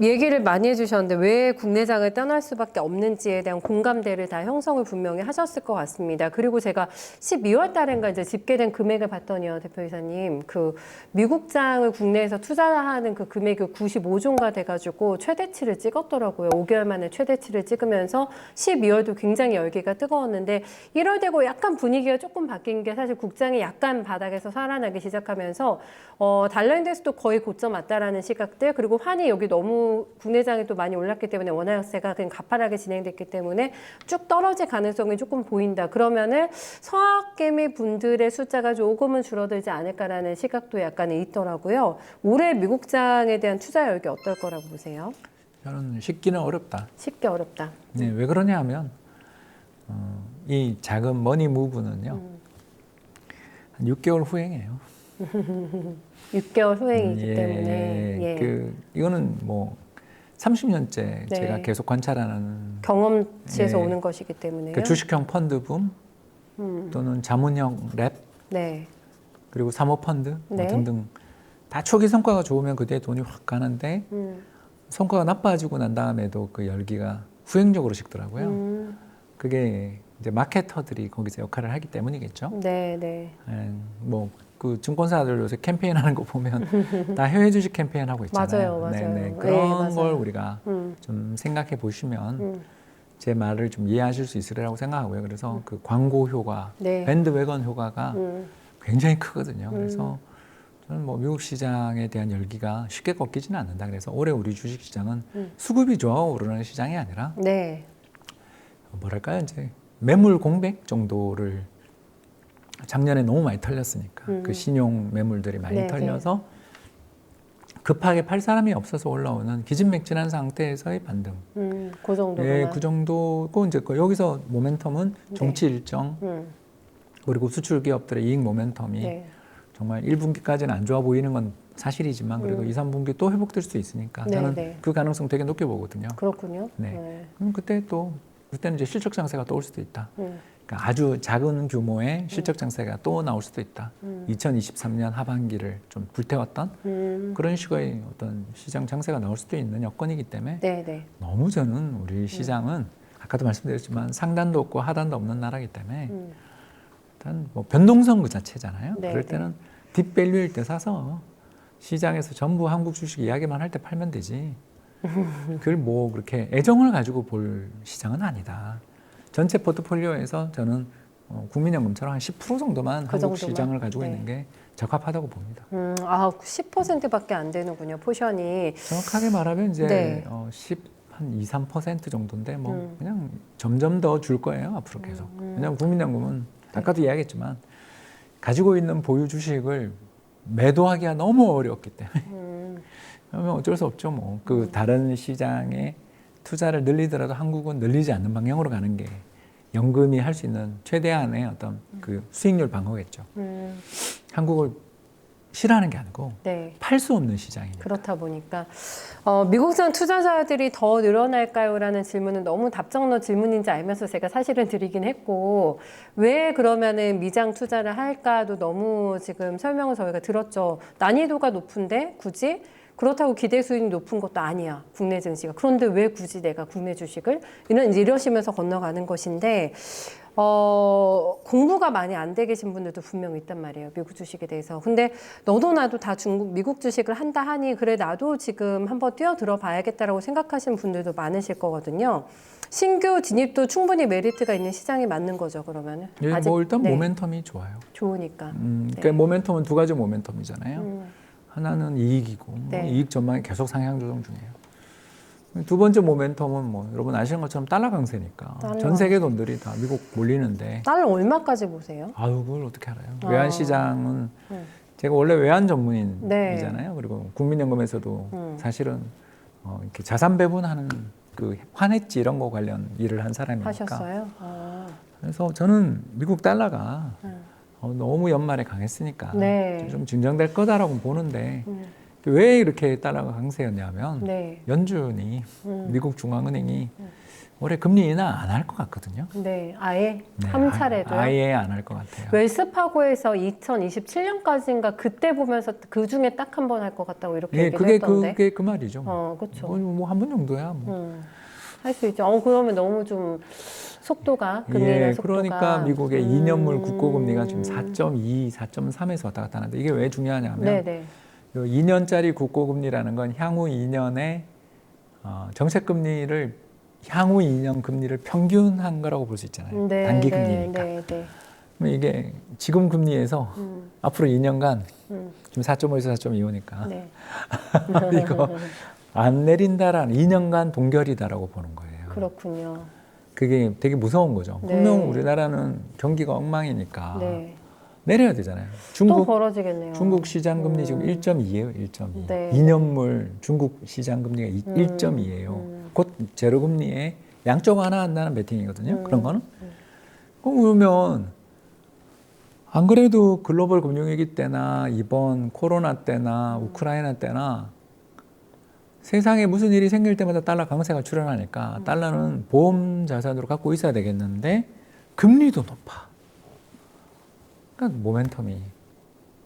얘기를 많이 해주셨는데 왜 국내장을 떠날 수밖에 없는지에 대한 공감대를 다 형성을 분명히 하셨을 것 같습니다. 그리고 제가 12월 달인가 이제 집계된 금액을 봤더니요, 대표이사님, 그 미국장을 국내에서 투자하는 그 금액이 95조가 돼가지고 최대치를 찍었더라고요. 5개월 만에 최대치를 찍으면서 12월도 굉장히 열기가 뜨거웠는데 1월 되고 약간 분위기가 조금 바뀐 게 사실 국장이 약간 바닥에서 살아나기 시작하면서 달러 인덱스도 거의 고점 왔다라는 시각들, 그리고 환이 여기 너무 국내장이 또 많이 올랐기 때문에 원화 약세가 그냥 가파르게 진행됐기 때문에 쭉 떨어질 가능성이 조금 보인다. 그러면은 서학개미 분들의 숫자가 조금은 줄어들지 않을까라는 시각도 약간 있더라고요. 올해 미국장에 대한 투자 열기 어떨 거라고 보세요? 저는 쉽기는 어렵다. 쉽게 어렵다. 네, 왜 그러냐 하면 이 작은 머니 무브는요. 한 6개월 후행이에요. 6개월 후행이기 때문에 이거는 뭐 30년째 네. 제가 계속 관찰하는 경험치에서 오는 것이기 때문에요. 그 주식형 펀드 붐 또는 자문형 랩 네. 그리고 사모펀드 네. 등등 다 초기 성과가 좋으면 그때 돈이 확 가는데 성과가 나빠지고 난 다음에도 그 열기가 후행적으로 식더라고요. 그게 이제 마케터들이 거기서 역할을 하기 때문이겠죠. 네, 네. 뭐 그 증권사들 요새 캠페인 하는 거 보면 다 해외 주식 캠페인 하고 있잖아요. 맞아요, 맞아요. 네네. 네, 그런 맞아요. 걸 우리가 좀 생각해 보시면 제 말을 좀 이해하실 수 있으리라고 생각하고요. 그래서 그 광고 효과, 네. 밴드웨건 효과가 굉장히 크거든요. 그래서 저는 뭐 미국 시장에 대한 열기가 쉽게 꺾이지는 않는다. 그래서 올해 우리 주식 시장은 수급이 좋아 오르는 시장이 아니라 네. 뭐랄까요, 이제 매물 공백 정도를 작년에 너무 많이 털렸으니까 그 신용 매물들이 많이 네, 털려서 급하게 팔 사람이 없어서 올라오는 기진맥진한 상태에서의 반등. 그 정도구나. 예, 그 정도고 이제 여기서 모멘텀은 네. 정치 일정 그리고 수출 기업들의 이익 모멘텀이 네. 정말 1분기까지는 안 좋아 보이는 건 사실이지만 그래도 2, 3분기 또 회복될 수 있으니까 네, 저는 네. 그 가능성 되게 높게 보거든요. 그렇군요. 네. 그럼 그때는 이제 실적 장세가 또 올 수도 있다. 그러니까 아주 작은 규모의 실적 장세가 또 나올 수도 있다. 2023년 하반기를 좀 불태웠던 그런 식의 어떤 시장 장세가 나올 수도 있는 여건이기 때문에 네, 네. 너무 저는 우리 시장은 아까도 말씀드렸지만 상단도 없고 하단도 없는 나라이기 때문에 일단 뭐 변동성 그 자체잖아요. 네, 그럴 때는 딥밸류일 때 사서 시장에서 전부 한국 주식 이야기만 할 때 팔면 되지. 그걸 뭐 그렇게 애정을 가지고 볼 시장은 아니다. 전체 포트폴리오에서 저는 국민연금처럼 한 10% 정도만 그 한국 정도만? 시장을 가지고 네. 있는 게 적합하다고 봅니다. 10%밖에 안 되는군요, 포션이. 정확하게 말하면 이제 네. 한 2, 3% 정도인데 뭐 그냥 점점 더 줄 거예요, 앞으로 계속. 왜냐하면 국민연금은 아까도 이야기했지만 가지고 있는 보유 주식을 매도하기가 너무 어렵기 때문에 그러면 어쩔 수 없죠. 뭐 그 다른 시장에 투자를 늘리더라도 한국은 늘리지 않는 방향으로 가는 게 연금이 할 수 있는 최대한의 어떤 그 수익률 방어겠죠. 한국을 싫어하는 게 아니고 네. 팔 수 없는 시장이니까. 그렇다 보니까 미국산 투자자들이 더 늘어날까요? 라는 질문은 너무 답정너 질문인지 알면서 제가 사실은 드리긴 했고 왜 그러면은 미장 투자를 할까도 너무 지금 설명을 저희가 들었죠. 난이도가 높은데 굳이 그렇다고 기대 수익이 높은 것도 아니야, 국내 증시가. 그런데 왜 굳이 내가 국내 주식을 이러시면서 건너가는 것인데 공부가 많이 안 돼 계신 분들도 분명히 있단 말이에요, 미국 주식에 대해서. 근데 너도 나도 다 미국 주식을 한다 하니 그래 나도 지금 한번 뛰어들어 봐야겠다라고 생각하시는 분들도 많으실 거거든요. 신규 진입도 충분히 메리트가 있는 시장이 맞는 거죠, 그러면은. 예, 아직, 뭐 일단 네. 모멘텀이 좋아요. 좋으니까. 그러니까 모멘텀은 두 가지 모멘텀이잖아요. 하나는 이익이고 네. 뭐 이익 전망이 계속 상향 조정 중이에요. 두 번째 모멘텀은 뭐 여러분 아시는 것처럼 달러 강세니까 달러 전 세계 돈들이 다 미국 몰리는데 달러 얼마까지 보세요? 아유 그걸 어떻게 알아요? 외환 시장은 제가 원래 외환 전문인이잖아요. 네. 그리고 국민연금에서도 사실은 이렇게 자산 배분하는 그 환해지 이런 거 관련 일을 한 사람이니까. 하셨어요? 그래서 저는 미국 달러가 너무 연말에 강했으니까 네. 좀 진정될 거다라고 보는데 왜 이렇게 달러가 강세였냐면 네. 연준이 미국 중앙은행이 올해 금리 인하 안 할 것 같거든요. 네, 아예 네, 한 차례도요. 아예 안 할 것 같아요. 웰스파고에서 2027년까지인가 그때 보면서 그 중에 딱 한 번 할 것 같다고 이렇게 예, 얘기를 했던데. 그게 그 말이죠. 그렇죠. 뭐한 번 정도야. 뭐. 할 수 있죠. 그러면 너무 좀 속도가 금리 인하 예, 속도가. 그러니까 미국의 2년물 국고금리가 지금 4.2, 4.3에서 왔다 갔다 하는데 이게 왜 중요하냐면 네네. 2년짜리 국고금리라는 건 향후 2년의 정책금리를 향후 2년 금리를 평균한 거라고 볼 수 있잖아요. 네, 단기 네, 금리니까. 네, 네. 그럼 이게 지금 금리에서 앞으로 2년간 지금 4.5에서 4.25니까 네. 이거 안 내린다라는 2년간 동결이다라고 보는 거예요. 그렇군요. 그게 되게 무서운 거죠. 네. 분명 우리나라는 경기가 엉망이니까 네. 내려야 되잖아요. 또 벌어지겠네요. 중국 시장 금리 지금 1.2예요. 1.2. 네. 2년물 중국 시장 금리가 1.2예요. 곧 제로 금리에 양쪽 하나 한다는 베팅이거든요. 그런 거는. 그러면 안 그래도 글로벌 금융위기 때나 이번 코로나 때나 우크라이나 때나 세상에 무슨 일이 생길 때마다 달러 강세가 출현하니까 달러는 보험 자산으로 갖고 있어야 되겠는데 금리도 높아. 그러니까 모멘텀이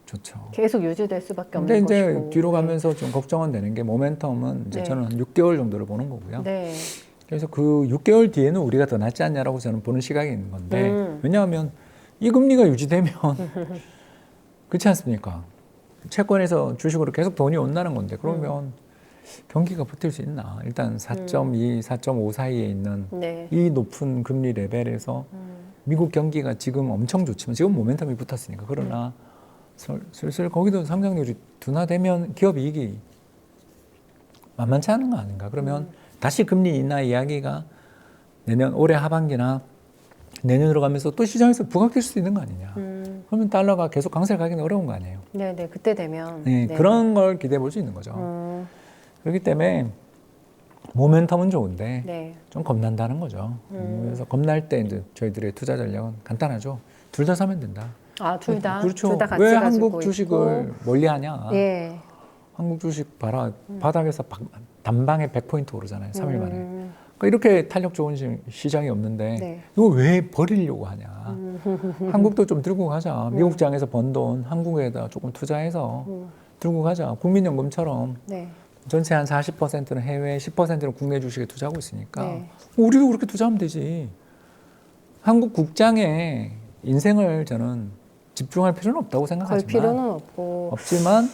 좋죠. 계속 유지될 수밖에 근데 없는 이제 것이고. 뒤로 네. 가면서 좀 걱정은 되는 게 모멘텀은 이제 네. 저는 한 6개월 정도를 보는 거고요. 네. 그래서 그 6개월 뒤에는 우리가 더 낫지 않냐라고 저는 보는 시각이 있는 건데 왜냐하면 이 금리가 유지되면 그렇지 않습니까? 채권에서 주식으로 계속 돈이 온다는 건데 그러면 경기가 버틸 수 있나? 일단 4.2, 4.5 사이에 있는 네. 이 높은 금리 레벨에서 미국 경기가 지금 엄청 좋지만 지금 모멘텀이 붙었으니까 그러나 슬슬 거기도 성장률이 둔화되면 기업 이익이 만만치 않은 거 아닌가? 그러면 다시 금리 인하 이야기가 올해 하반기나 내년으로 가면서 또 시장에서 부각될 수도 있는 거 아니냐? 그러면 달러가 계속 강세를 가기는 어려운 거 아니에요? 네네. 그때 되면. 네, 네. 그런 걸 기대해 볼 수 있는 거죠. 그렇기 때문에 모멘텀은 좋은데 네. 좀 겁난다는 거죠. 그래서 겁날 때 이제 저희들의 투자 전략은 간단하죠. 둘 다 사면 된다. 아, 둘 다. 그렇죠. 둘 다 같이 왜 가지고 한국 주식을 있고. 멀리하냐? 예. 한국 주식 봐라. 바닥에서 단방에 100포인트 오르잖아요. 3일 만에. 그러니까 이렇게 탄력 좋은 시장이 없는데 네. 이거 왜 버리려고 하냐. 한국도 좀 들고 가자. 미국장에서 번 돈 한국에다 조금 투자해서 들고 가자. 국민연금처럼 네. 전체 한 40%는 해외, 10%는 국내 주식에 투자하고 있으니까 네. 우리도 그렇게 투자하면 되지. 한국 국장의 인생을 저는 집중할 필요는 없다고 걸 생각하지만 필요는 없고. 없지만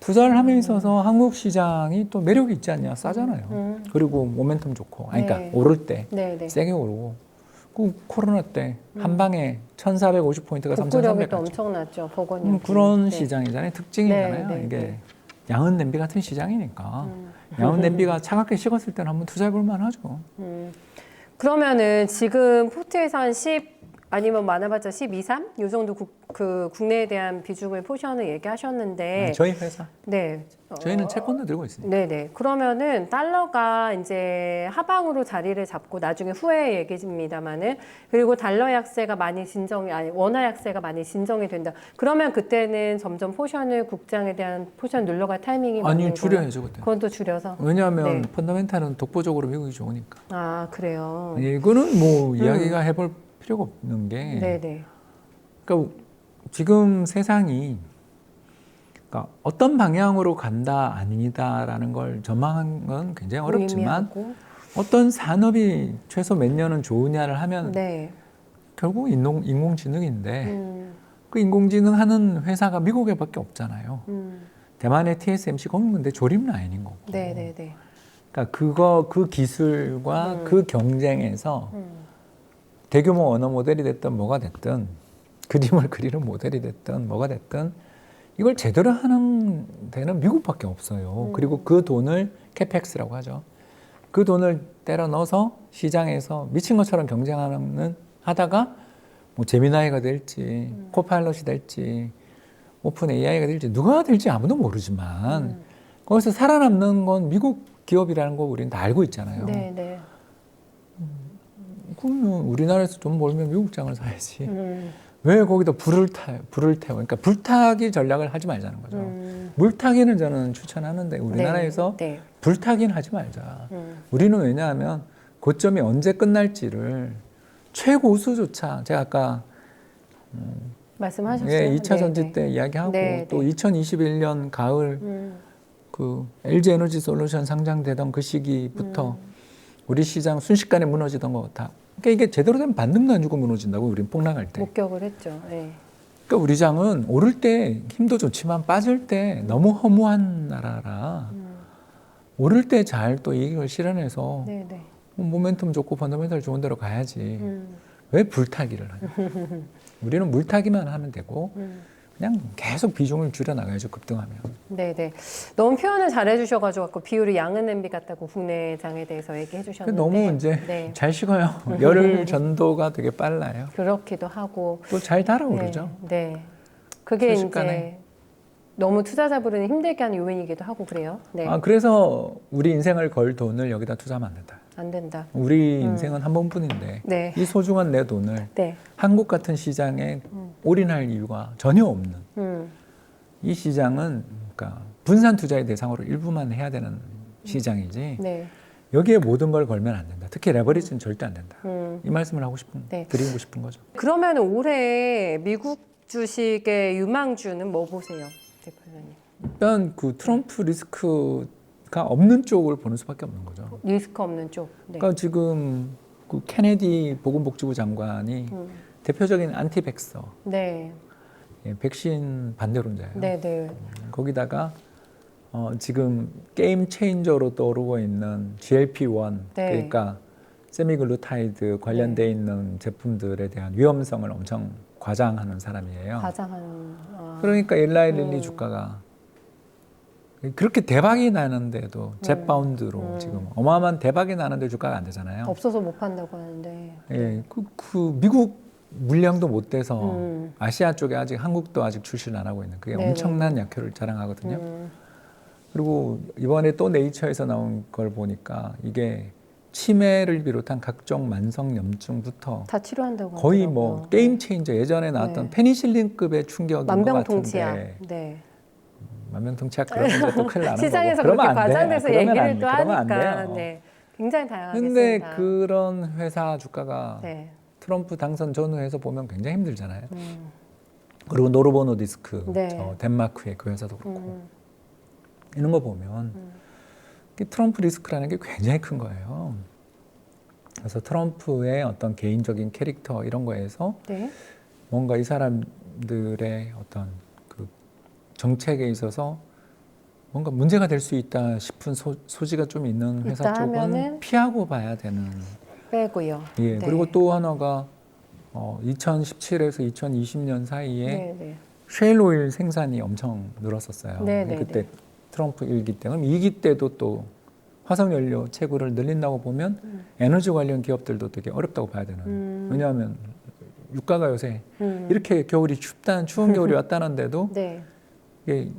투자를 함에 있어서 한국 시장이 또 매력이 있지 않냐. 싸잖아요. 그리고 모멘텀 좋고. 아니, 그러니까 네. 오를 때 네, 네. 세게 오르고 그 코로나 때 한 방에 1,450포인트가 복구력이 3,300 또 갔죠. 엄청났죠. 복원력. 그런 시장이잖아요. 특징이잖아요. 네, 네, 이게 네. 양은 냄비 같은 시장이니까 양은 냄비가 차갑게 식었을 때는 한번 투자해 볼 만하죠. 그러면은 지금 포트에서 한 10 아니면 많아봤자 12, 3? 요 정도 국내에 대한 비중을 포션을 얘기하셨는데 저희 회사 네. 저희는 채권도 들고 있으니까. 네네. 그러면은 달러가 이제 하방으로 자리를 잡고 나중에 후에 얘기입니다만은 그리고 달러 약세가 많이 원화 약세가 많이 진정이 된다. 그러면 그때는 점점 포션을 국장에 대한 포션 눌러갈 타이밍이 아니 맞는 줄여야죠 그때. 그건 또 줄여서. 왜냐하면 네. 펀더멘탈은 독보적으로 미국이 좋으니까. 아 그래요. 이거는 뭐 이야기가 해볼 필요가 없는 게. 네네. 그러니까 지금 세상이 그러니까 어떤 방향으로 간다 아니다라는 걸 전망하는 건 굉장히 어렵지만 의미하고. 어떤 산업이 최소 몇 년은 좋으냐를 하면 네. 결국 인공지능인데 그 인공지능 하는 회사가 미국에밖에 없잖아요. 대만의 TSMC 거긴 근데 조립 라인인 거고. 네네네. 그러니까 그 기술과 그 경쟁에서 대규모 언어 모델이 됐든 뭐가 됐든 그림을 그리는 모델이 됐든 뭐가 됐든 이걸 제대로 하는 데는 미국밖에 없어요. 그리고 그 돈을 캐펙스라고 하죠. 그 돈을 때려 넣어서 시장에서 미친 것처럼 하다가 뭐 제미나이가 될지 코파일럿이 될지 오픈 AI가 될지 누가 될지 아무도 모르지만 거기서 살아남는 건 미국 기업이라는 거 우리는 다 알고 있잖아요. 네네. 그러면 우리나라에서 돈 벌면 미국장을 사야지. 왜 거기다 불을 태워? 그러니까 불타기 전략을 하지 말자는 거죠. 물타기는 저는 추천하는데 우리나라에서 네. 불타기는 하지 말자. 우리는 왜냐하면 고점이 언제 끝날지를 최고수조차 제가 아까 말씀하셨어요. 예, 2차 네, 전지 네. 때 이야기하고 네, 또 네. 2021년 가을 그 LG 에너지 솔루션 상장되던 그 시기부터 우리 시장 순식간에 무너지던 것 같아. 그러니까 이게 제대로 된 반등도 안 주고 무너진다고 우린 폭락할 때. 목격을 했죠. 네. 그러니까 우리 장은 오를 때 힘도 좋지만 빠질 때 너무 허무한 나라라 오를 때 잘 또 이익을 실현해서 네, 네. 모멘텀 좋고 펀더멘털 좋은 데로 가야지. 왜 불타기를 하냐. 우리는 물타기만 하면 되고 그냥 계속 비중을 줄여나가야죠. 급등하면. 네네. 너무 표현을 잘해 주셔가지고 비율이 양은 냄비 같다고 국내장에 대해서 얘기해 주셨는데 너무 이제 네. 잘 식어요. 열 전도가 되게 빨라요. 그렇기도 하고 또 잘 달아오르죠. 네, 네. 그게 순식간에. 이제 너무 투자자분은 힘들게 하는 요인이기도 하고 그래요. 네. 아, 그래서 우리 인생을 걸 돈을 여기다 투자하면 안 된다. 안 된다. 우리 인생은 한 번뿐인데 네. 이 소중한 내 돈을 네. 한국 같은 시장에 올인할 이유가 전혀 없는 이 시장은 그러니까 분산 투자의 대상으로 일부만 해야 되는 시장이지 네. 여기에 모든 걸 걸면 안 된다. 특히 레버리지는 절대 안 된다. 이 말씀을 하고 싶은 네. 드리고 싶은 거죠. 그러면 올해 미국 주식의 유망주는 뭐 보세요, 대표님? 일단 그 트럼프 리스크가 없는 쪽을 보는 수밖에 없는 거죠. 리스크 없는 쪽. 네. 그러니까 지금 그 케네디 보건복지부 장관이 대표적인 안티백서, 네. 예, 백신 반대론자예요. 네, 네. 거기다가 지금 게임 체인저로 떠오르고 있는 GLP-1 네. 그러니까 세미글루타이드 관련돼 있는 제품들에 대한 위험성을 엄청 과장하는 사람이에요. 과장하는. 그러니까 일라이 릴리 주가가 그렇게 대박이 나는데도 젯바운드로 지금 어마어마한 대박이 나는데 주가가 안 되잖아요. 없어서 못 판다고 하는데. 예, 그 미국 물량도 못 돼서 아시아 쪽에 아직 한국도 아직 출시를 안 하고 있는 그게 네네. 엄청난 약효를 자랑하거든요. 그리고 이번에 또 네이처에서 나온 걸 보니까 이게 치매를 비롯한 각종 만성 염증부터 다 치료한다고 거의 하더라고요. 뭐 게임 체인저 예전에 나왔던 네. 페니실린급의 충격인 것 만병통치약. 같은데 네. 만병통치약 그러면 이제 또 큰일 나는 시장에서 거고 그렇게 그러면 안 돼. 과장돼서 그러면 얘기를 안 또 돼. 그러면 안 하니까 돼요. 네. 굉장히 다양하겠습니다. 근데 그런 회사 주가가 네. 트럼프 당선 전후에서 보면 굉장히 힘들잖아요. 그리고 노르보노디스크 네. 저 덴마크의 그 회사도 그렇고 이런 거 보면 이 트럼프 리스크라는 게 굉장히 큰 거예요. 그래서 트럼프의 어떤 개인적인 캐릭터 이런 거에서 네. 뭔가 이 사람들의 어떤 그 정책에 있어서 뭔가 문제가 될 수 있다 싶은 소지가 좀 있는 회사 있다 쪽은 하면은 피하고 봐야 되는. 빼고요. 예. 네. 그리고 또 하나가 2017에서 2020년 사이에 네, 네. 셰일 오일 생산이 엄청 늘었었어요. 네, 네, 그때 네. 트럼프 1기 때. 그럼 2기 때도 또 화석연료 채굴을 늘린다고 보면 에너지 관련 기업들도 되게 어렵다고 봐야 되는. 왜냐하면 유가가 요새 이렇게 겨울이 추운 겨울이 왔다는데도 네. 이게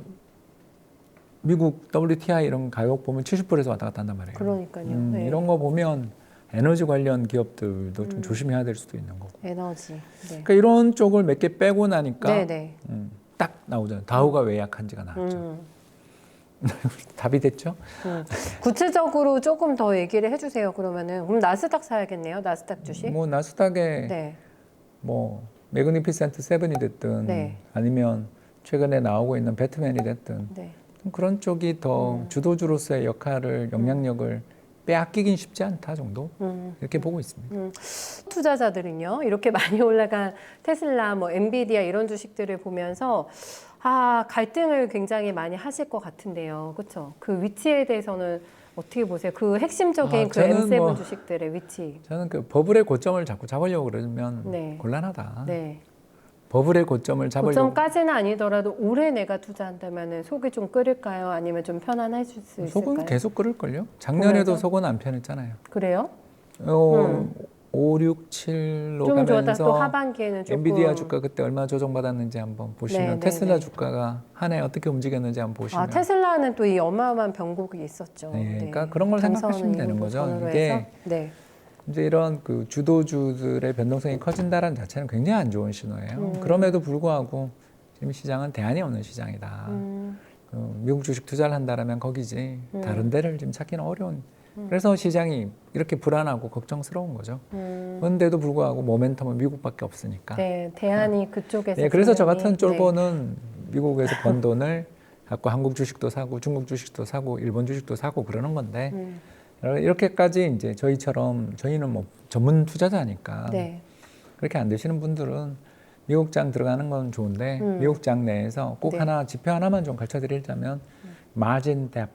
미국 WTI 이런 가격 보면 70%에서 왔다 갔다 한단 말이에요. 그러니까요. 네. 이런 거 보면 에너지 관련 기업들도 좀 조심해야 될 수도 있는 거고. 에너지. 네. 그러니까 이런 쪽을 몇 개 빼고 나니까 네, 네. 딱 나오잖아요. 다우가 왜 약한지가 나왔죠. 답이 됐죠? 구체적으로 조금 더 얘기를 해주세요. 그럼 나스닥 사야겠네요. 나스닥 주식. 뭐 나스닥에 네. 뭐 매그니피센트 세븐이 됐든 네. 아니면 최근에 나오고 있는 배트맨이 됐든 네. 좀 그런 쪽이 더 주도주로서의 역할을 영향력을 빼앗기긴 쉽지 않다 정도 이렇게 보고 있습니다. 투자자들은요, 이렇게 많이 올라간 테슬라, 뭐 엔비디아 이런 주식들을 보면서 갈등을 굉장히 많이 하실 것 같은데요, 그렇죠? 그 위치에 대해서는 어떻게 보세요? 그 핵심적인 그 저는 M7 뭐 주식들의 위치. 저는 그 버블의 고점을 자꾸 잡으려고 그러면 네. 곤란하다. 네. 버블의 고점을 잡으려고 고점까지는 아니더라도 올해 내가 투자한다면 속이 좀 끓일까요? 아니면 좀 편안해질 수 있을까요? 속은 계속 끓을걸요? 작년에도 보면서? 속은 안 편했잖아요. 그래요? 5, 6, 7로 좀 좋았다. 또 가면서 하반기에는 조금 엔비디아 주가 그때 얼마 조정받았는지 한번 보시면 네, 네, 테슬라 네. 주가가 한 해 어떻게 움직였는지 한번 보시면 테슬라는 또 이 어마어마한 병곡이 있었죠. 네, 그러니까 그런 걸 당선은 생각하시면 되는 이후로 거죠. 전후로 이게 해서? 네. 이제 이런 그 주도주들의 변동성이 커진다는 자체는 굉장히 안 좋은 신호예요. 그럼에도 불구하고 지금 시장은 대안이 없는 시장이다. 미국 주식 투자를 한다라면 거기지 다른 데를 지금 찾기는 어려운. 그래서 시장이 이렇게 불안하고 걱정스러운 거죠. 그런데도 불구하고 모멘텀은 미국밖에 없으니까. 네, 대안이 그쪽에서. 네, 그래서 저 분명히, 같은 쫄보는 미국에서 번 돈을 갖고 한국 주식도 사고 중국 주식도 사고 일본 주식도 사고 그러는 건데 이렇게까지 이제 저희는 뭐 전문 투자자니까 네. 그렇게 안 되시는 분들은 미국장 들어가는 건 좋은데 미국장 내에서 꼭 네. 지표 하나만 좀 가르쳐 드리자면 마진 뎁.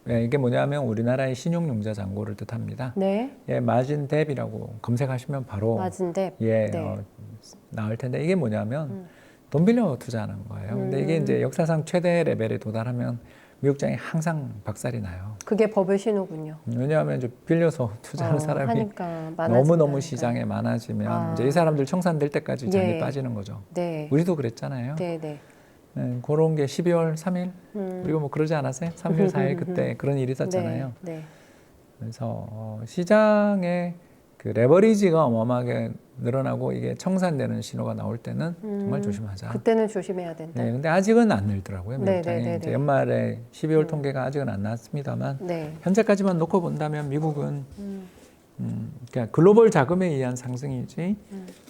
예, 이게 뭐냐면 우리나라의 신용융자 잔고를 뜻합니다. 네. 예, 마진 뎁이라고 검색하시면 바로 마진뎁. 예, 네. 나올 텐데 이게 뭐냐면 돈 빌려 투자하는 거예요. 근데 이게 이제 역사상 최대 레벨에 도달하면 미국장이 항상 박살이 나요. 그게 법의 신호군요. 왜냐하면 이제 빌려서 투자하는 사람이 하니까 너무너무 시장에 많아지면 이제 이 사람들 청산될 때까지 장이 예. 빠지는 거죠. 네. 우리도 그랬잖아요. 네, 네. 그런 게 12월 3일 그리고 뭐 그러지 않았어요? 3일 4일 그때 그런 일이 있었잖아요. 네. 네. 그래서 시장에 그 레버리지가 어마어마하게 늘어나고 이게 청산되는 신호가 나올 때는 정말 조심하자. 그때는 조심해야 된다. 네, 근데 아직은 안 늘더라고요. 네, 미국장이. 네, 네, 이제 네. 연말에 12월 통계가 아직은 안 나왔습니다만 네. 현재까지만 놓고 본다면 미국은 그러니까 글로벌 자금에 의한 상승이지.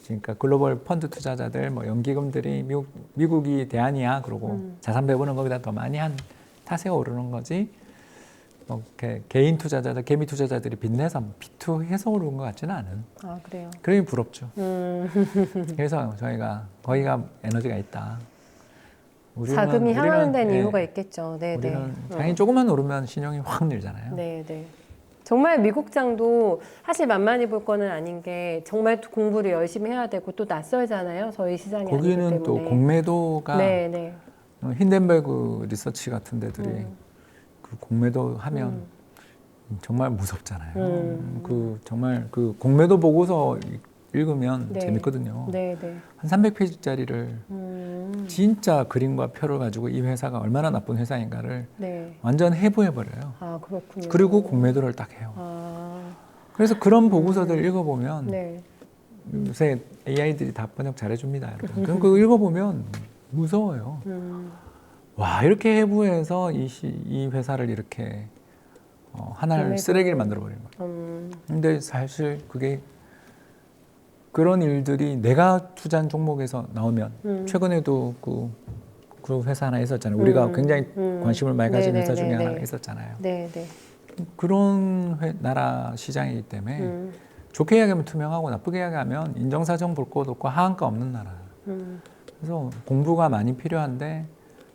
그러니까 글로벌 펀드 투자자들, 뭐 연기금들이 미국이 대안이야. 그러고 자산 배분은 거기다 더 많이 한 탓에 오르는 거지. 뭐 이렇게 개인 투자자들, 개미 투자자들이 빚내서 비투해서 오르는 것 같지는 않은. 아, 그래요. 그러니 부럽죠. 그래서 저희가 거기가 에너지가 있다. 자금이 향하는 데는 예, 이유가 있겠죠. 네, 네. 우리는 장이 조금만 오르면 신용이 확 늘잖아요. 네, 네. 정말 미국장도 사실 만만히 볼 거는 아닌 게 정말 공부를 열심히 해야 되고 또 낯설잖아요. 저희 시장이 아니기 때문에. 거기는 또 공매도가 네, 네. 힌덴베그 리서치 같은 데들이 그 공매도 하면 정말 무섭잖아요. 그 정말 그 공매도 보고서 읽으면 네. 재밌거든요. 네, 네. 한 300페이지짜리를 진짜 그림과 표를 가지고 이 회사가 얼마나 나쁜 회사인가를 네. 완전 해부해버려요. 아, 그렇군요. 그리고 공매도를 딱 해요. 아, 그래서 그런 보고서들 읽어보면 네. 요새 AI들이 다 번역 잘해줍니다. 여러분. 그럼 그거 읽어보면 무서워요. 와, 이렇게 해부해서 이 회사를 이렇게 하나를 공매도. 쓰레기를 만들어버리는 거예요. 근데 사실 그게 그런 일들이 내가 투자한 종목에서 나오면 최근에도 그 회사 하나 있었잖아요. 우리가 굉장히 관심을 많이 가진 회사 중에 하나 있었잖아요. 네, 네. 그런 나라 시장이기 때문에 좋게 이야기하면 투명하고 나쁘게 이야기하면 인정사정 볼 것 없고 하한가 없는 나라. 그래서 공부가 많이 필요한데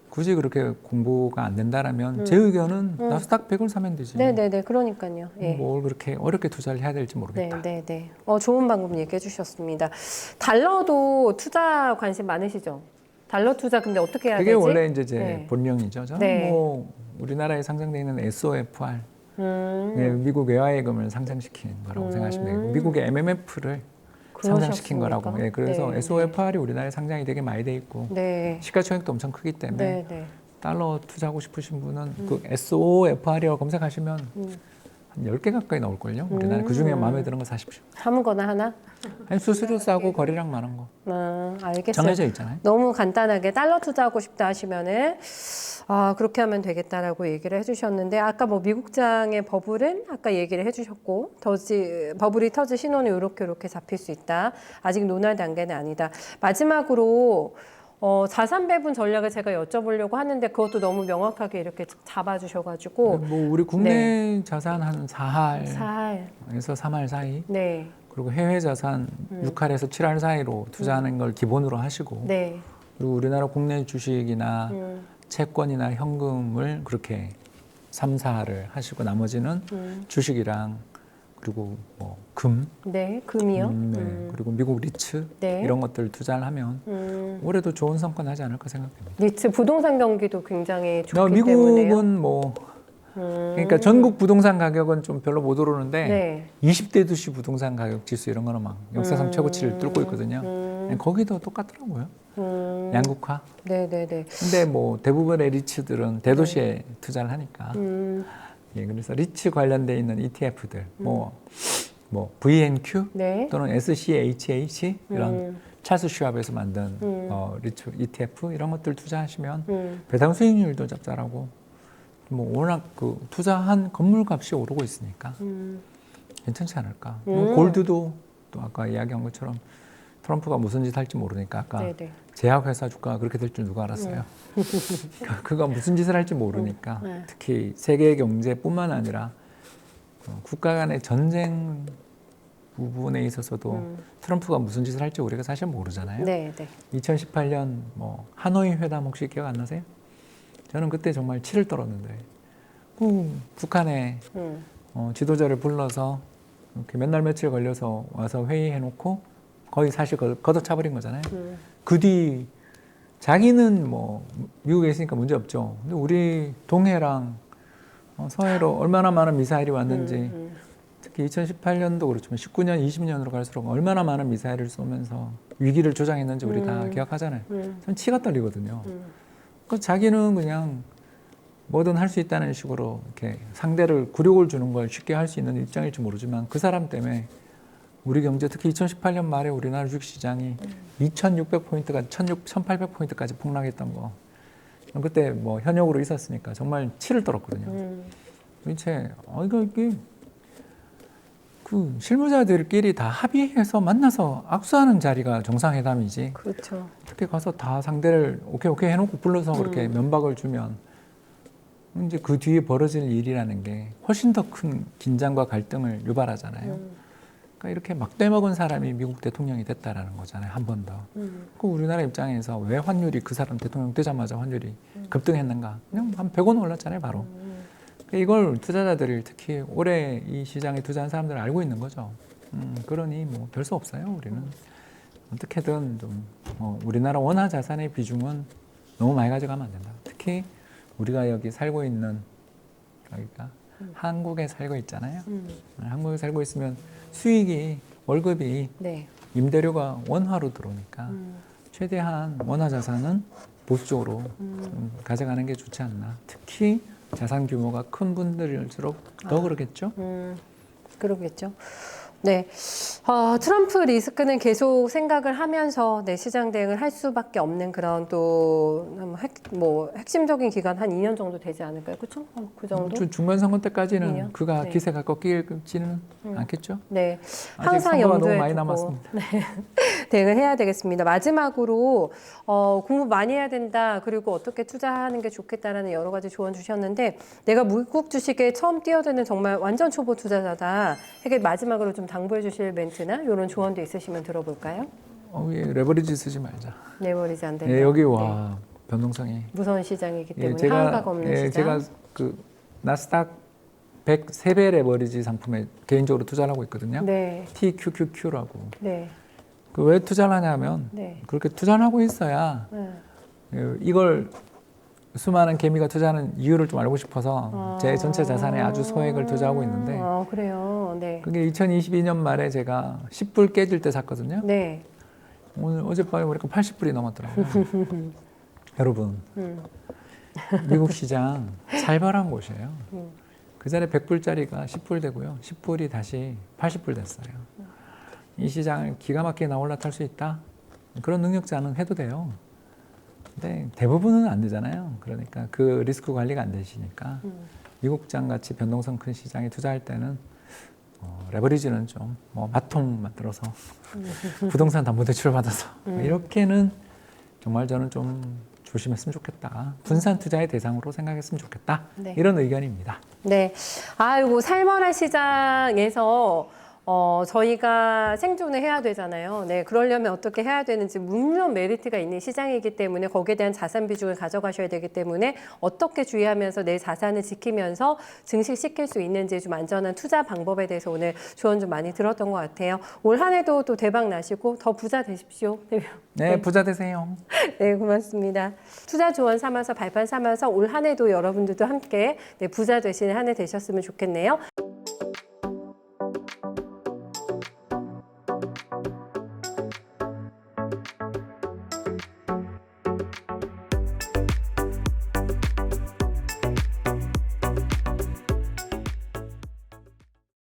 굳이 그렇게 공부가 안 된다라면 제 의견은 나스닥 100을 사면 되지. 네네네, 그러니까요. 예. 뭘 그렇게 어렵게 투자를 해야 될지 모르겠다. 네네네. 좋은 방법 얘기해 주셨습니다. 달러도 투자 관심 많으시죠? 달러 투자 근데 어떻게 해야 그게 되지? 원래 이제 제 네. 본령이죠. 저는 네. 뭐 우리나라에 상장되어 있는 SOFR, 네, 미국 외화예금을 상장시킨 거라고 생각하시면 되고 미국의 MMF를 상장시킨 거라고. 예, 그래서 네, SOFR이 우리나라에 상장이 되게 많이 돼 있고 네. 시가총액도 엄청 크기 때문에 네, 네. 달러 투자하고 싶으신 분은 그 SOFR이라고 검색하시면 한 10개 가까이 나올걸요. 우리나라 그중에 마음에 드는 거 사십시오. 아무거나 하나? 아니, 수수료 싸고 거래량 많은 거 알겠어요. 정해져 있잖아요. 너무 간단하게 달러 투자하고 싶다 하시면은 그렇게 하면 되겠다라고 얘기를 해주셨는데 아까 뭐 미국장의 버블은 아까 얘기를 해주셨고 버블이 터질 신호는 이렇게 잡힐 수 있다. 아직 논할 단계는 아니다. 마지막으로 자산 배분 전략을 제가 여쭤보려고 하는데 그것도 너무 명확하게 이렇게 잡아주셔가지고 뭐 우리 국내 자산 한 4할에서 3할 사이 네. 그리고 해외 자산 6할에서 7할 사이로 투자하는 걸 기본으로 하시고 네. 그리고 우리나라 국내 주식이나 채권이나 현금을 그렇게 3, 4할을 하시고 나머지는 주식이랑 그리고 뭐 금, 네, 금이요. 네. 그리고 미국 리츠 네. 이런 것들 투자를 하면 올해도 좋은 성과 나지 않을까 생각됩니다. 리츠 부동산 경기도 굉장히 좋기 미국은 때문에요. 뭐 그러니까 전국 부동산 가격은 좀 별로 못 오르는데 네. 20대 도시 부동산 가격 지수 이런 거는 막 역사상 최고치를 뚫고 있거든요. 거기도 똑같더라고요. 양극화. 네네네. 근데 뭐 대부분의 리츠들은 대도시에 투자를 하니까. 예, 그래서 리츠 관련돼 있는 ETF들, 뭐 뭐 VNQ 네. 또는 SCHH 이런 찰스 슈왑에서 만든 리츠 ETF 이런 것들 투자하시면 배당 수익률도 짭짤하고 뭐 워낙 그 투자한 건물 값이 오르고 있으니까 괜찮지 않을까. 골드도 또 아까 이야기한 것처럼 트럼프가 무슨 짓 할지 모르니까 아까 네네. 제약회사 주가가 그렇게 될 줄 누가 알았어요. 그가 무슨 짓을 할지 모르니까 네. 특히 세계 경제뿐만 아니라 국가 간의 전쟁 부분에 있어서도 트럼프가 무슨 짓을 할지 우리가 사실 모르잖아요. 네, 네. 2018년 뭐 하노이 회담 혹시 기억 안 나세요? 저는 그때 정말 치를 떨었는데 북한의 지도자를 불러서 이렇게 몇 날 며칠 걸려서 와서 회의해놓고 거의 사실 걷어차버린 거잖아요. 그 뒤 자기는 뭐 미국에 있으니까 문제 없죠. 근데 우리 동해랑 서해로 얼마나 많은 미사일이 왔는지 특히 2018년도 그렇지만 19년, 20년으로 갈수록 얼마나 많은 미사일을 쏘면서 위기를 조장했는지 우리 다 기억하잖아요. 전 치가 떨리거든요. 그 자기는 그냥 뭐든 할 수 있다는 식으로 이렇게 상대를 굴욕을 주는 걸 쉽게 할 수 있는 입장일지 모르지만 그 사람 때문에 우리 경제 특히 2018년 말에 우리나라 주식시장이 2,600포인트가 1,800포인트까지 폭락했던 거. 그때 뭐 현역으로 있었으니까 정말 치를 떨었거든요. 도대체 이게 그 실무자들끼리 다 합의해서 만나서 악수하는 자리가 정상회담이지. 그렇죠. 그렇게 가서 다 상대를 오케이 해놓고 불러서 그렇게 면박을 주면 이제 그 뒤에 벌어질 일이라는 게 훨씬 더 큰 긴장과 갈등을 유발하잖아요. 그러니까 이렇게 막대 먹은 사람이 미국 대통령이 됐다라는 거잖아요. 한 번 더. 그 우리나라 입장에서 왜 환율이 그 사람 대통령 되자마자 환율이 급등했는가? 그냥 한 100원 올랐잖아요, 바로. 이걸 투자자들이 특히 올해 이 시장에 투자한 사람들은 알고 있는 거죠. 그러니 뭐 별 수 없어요, 우리는. 어떻게든 좀 우리나라 원화 자산의 비중은 너무 많이 가져가면 안 된다. 특히 우리가 여기 살고 있는 그러니까 한국에 살고 있잖아요. 한국에 살고 있으면 수익이 월급이 네. 임대료가 원화로 들어오니까 최대한 원화 자산은 보수적으로 좀 가져가는 게 좋지 않나. 특히 자산 규모가 큰 분들일수록 더 그러겠죠. 그러겠죠. 네. 트럼프 리스크는 계속 생각을 하면서 시장 대응을 할 수밖에 없는 그런 또 핵심적인 기간 한 2년 정도 되지 않을까요? 그렇죠? 그 정도? 중간 선거 때까지는 2년? 그가 네. 기세가 꺾이지는 않겠죠. 네. 아직 항상 선거가 염두에 너무 많이 두고 남았습니다. 대응을 해야 되겠습니다. 마지막으로 공부 많이 해야 된다. 그리고 어떻게 투자하는 게 좋겠다라는 여러 가지 조언 주셨는데 내가 미국 주식에 처음 뛰어드는 정말 완전 초보 투자자다. 이게 마지막으로 좀 당부해 주실 멘트나 이런 조언도 있으시면 들어볼까요? 레버리지 쓰지 말자. 레버리지 안 된다. 예, 여기 와 네. 변동성이. 무서운 시장이기 때문에 제가 하한가가 없는 시장. 제가 그 나스닥 100 3배 레버리지 상품에 개인적으로 투자를 하고 있거든요. 네. TQQQ라고. 네. 그 왜 투자를 하냐면 네. 그렇게 투자를 하고 있어야 네. 이걸 수많은 개미가 투자하는 이유를 좀 알고 싶어서 제 전체 자산에 아주 소액을 투자하고 있는데 그래요. 네. 그게 2022년 말에 제가 10불 깨질 때 샀거든요. 네. 오늘 어젯밤에 보니까 80불이 넘었더라고요. 여러분 미국 시장 살벌한 곳이에요. 그 전에 100불짜리가 10불 되고요. 10불이 다시 80불 됐어요. 이 시장을 기가 막히게 나 올라탈 수 있다? 그런 능력자는 해도 돼요. 근데 대부분은 안 되잖아요. 그러니까 그 리스크 관리가 안 되시니까 미국장 같이 변동성 큰 시장에 투자할 때는 레버리지는 좀 맛통 만들어서 부동산 담보대출 받아서 이렇게는 정말 저는 좀 조심했으면 좋겠다. 분산 투자의 대상으로 생각했으면 좋겠다. 네. 이런 의견입니다. 네. 아이고, 살벌한 시장에서 저희가 생존을 해야 되잖아요. 네, 그러려면 어떻게 해야 되는지 물론 메리트가 있는 시장이기 때문에 거기에 대한 자산 비중을 가져가셔야 되기 때문에 어떻게 주의하면서 내 자산을 지키면서 증식시킬 수 있는지 좀 안전한 투자 방법에 대해서 오늘 조언 좀 많이 들었던 것 같아요. 올 한 해도 또 대박 나시고 더 부자 되십시오. 네, 부자 되세요. 네, 고맙습니다. 투자 조언 삼아서 발판 삼아서 올 한 해도 여러분들도 함께 부자 되시는 한 해 되셨으면 좋겠네요.